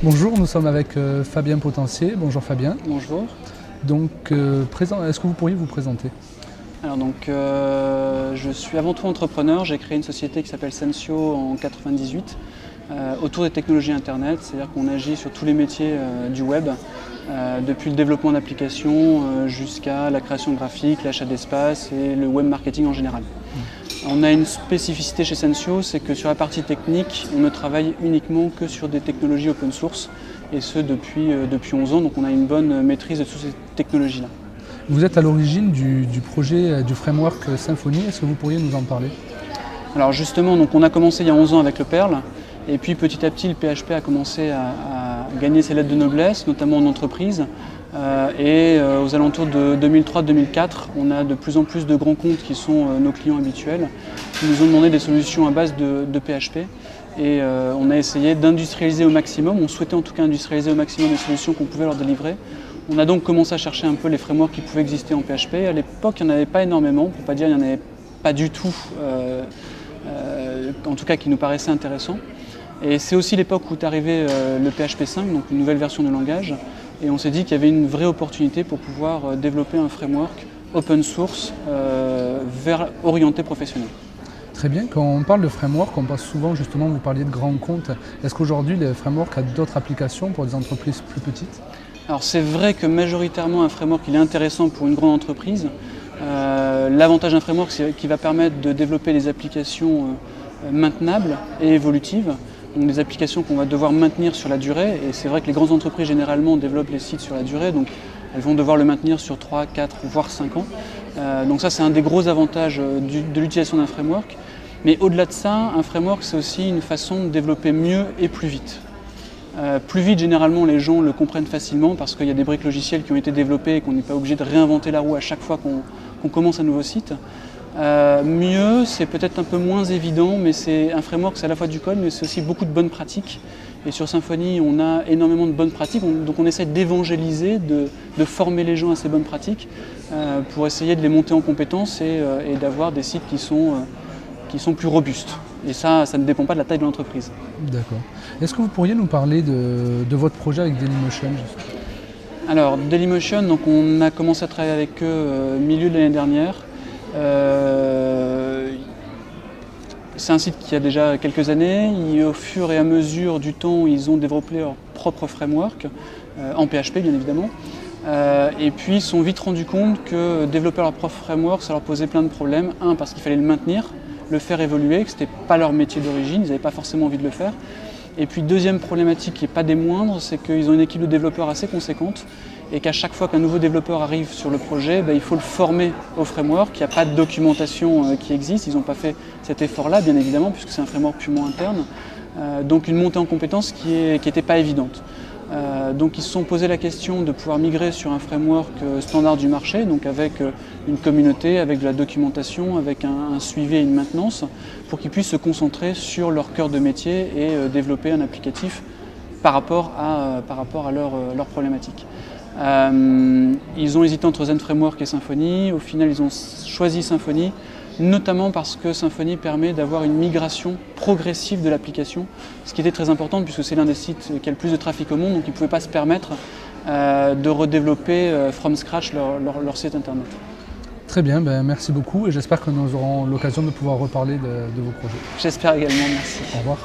Bonjour, nous sommes avec Fabien Potencier. Bonjour Fabien. Bonjour. Donc, est-ce que vous pourriez vous présenter? Alors je suis avant tout entrepreneur. J'ai créé une société qui s'appelle Sensio en 1998 autour des technologies Internet. C'est-à-dire qu'on agit sur tous les métiers du web, depuis le développement d'applications jusqu'à la création graphique, l'achat d'espace et le web marketing en général. On a une spécificité chez Sensio, c'est que sur la partie technique, on ne travaille uniquement que sur des technologies open source, et ce depuis 11 ans, donc on a une bonne maîtrise de toutes ces technologies-là. Vous êtes à l'origine du projet du framework Symfony, est-ce que vous pourriez nous en parler? Alors justement, donc on a commencé il y a 11 ans avec le Perl, et puis petit à petit le PHP a commencé à gagner ses lettres de noblesse, notamment en entreprise. Aux alentours de 2003-2004, on a de plus en plus de grands comptes qui sont nos clients habituels, qui nous ont demandé des solutions à base de PHP. Et on a essayé d'industrialiser au maximum, on souhaitait en tout cas industrialiser au maximum les solutions qu'on pouvait leur délivrer. On a donc commencé à chercher un peu les frameworks qui pouvaient exister en PHP. À l'époque, il n'y en avait pas énormément, pour ne pas dire il n'y en avait pas du tout, en tout cas qui nous paraissait intéressant. Et c'est aussi l'époque où est arrivé le PHP 5, donc une nouvelle version du langage. Et on s'est dit qu'il y avait une vraie opportunité pour pouvoir développer un framework open source orienté professionnel. Très bien, quand on parle de framework, on passe souvent justement, vous parliez de grands comptes. Est-ce qu'aujourd'hui le framework a d'autres applications pour des entreprises plus petites? Alors c'est vrai que majoritairement un framework il est intéressant pour une grande entreprise. L'avantage d'un framework c'est qu'il va permettre de développer des applications maintenables et évolutives. Donc des applications qu'on va devoir maintenir sur la durée, et c'est vrai que les grandes entreprises généralement développent les sites sur la durée, donc elles vont devoir le maintenir sur 3, 4, voire 5 ans. Donc ça c'est un des gros avantages de l'utilisation d'un framework. Mais au-delà de ça, un framework c'est aussi une façon de développer mieux et plus vite. Plus vite, généralement, les gens le comprennent facilement parce qu'il y a des briques logicielles qui ont été développées et qu'on n'est pas obligé de réinventer la roue à chaque fois qu'on commence un nouveau site. Mieux, c'est peut-être un peu moins évident, mais c'est un framework, c'est à la fois du code, mais c'est aussi beaucoup de bonnes pratiques. Et sur Symfony, on a énormément de bonnes pratiques, donc on essaie d'évangéliser, de former les gens à ces bonnes pratiques pour essayer de les monter en compétences et d'avoir des sites qui sont plus robustes. Et ça ne dépend pas de la taille de l'entreprise. D'accord. Est-ce que vous pourriez nous parler de votre projet avec Dailymotion? Alors, Dailymotion, donc on a commencé à travailler avec eux milieu de l'année dernière. C'est un site qui a déjà quelques années. Au fur et à mesure du temps, ils ont développé leur propre framework, en PHP bien évidemment. Et puis ils se sont vite rendus compte que développer leur propre framework, ça leur posait plein de problèmes. Un, parce qu'il fallait le maintenir, le faire évoluer, que ce n'était pas leur métier d'origine, ils n'avaient pas forcément envie de le faire. Et puis deuxième problématique qui n'est pas des moindres, c'est qu'ils ont une équipe de développeurs assez conséquente et qu'à chaque fois qu'un nouveau développeur arrive sur le projet, il faut le former au framework. Il n'y a pas de documentation qui existe, ils n'ont pas fait cet effort-là bien évidemment puisque c'est un framework purement interne. Donc une montée en compétences qui n'était pas évidente. Donc ils se sont posé la question de pouvoir migrer sur un framework standard du marché, donc avec une communauté, avec de la documentation, avec un suivi et une maintenance, pour qu'ils puissent se concentrer sur leur cœur de métier et développer un applicatif par rapport à leur problématique. Ils ont hésité entre ZenFramework et Symfony. Au final, ils ont choisi Symfony, notamment parce que Symfony permet d'avoir une migration progressive de l'application, ce qui était très important puisque c'est l'un des sites qui a le plus de trafic au monde, donc ils ne pouvaient pas se permettre de redévelopper from scratch leur site internet. Très bien, merci beaucoup et j'espère que nous aurons l'occasion de pouvoir reparler de vos projets. J'espère également, merci. Au revoir.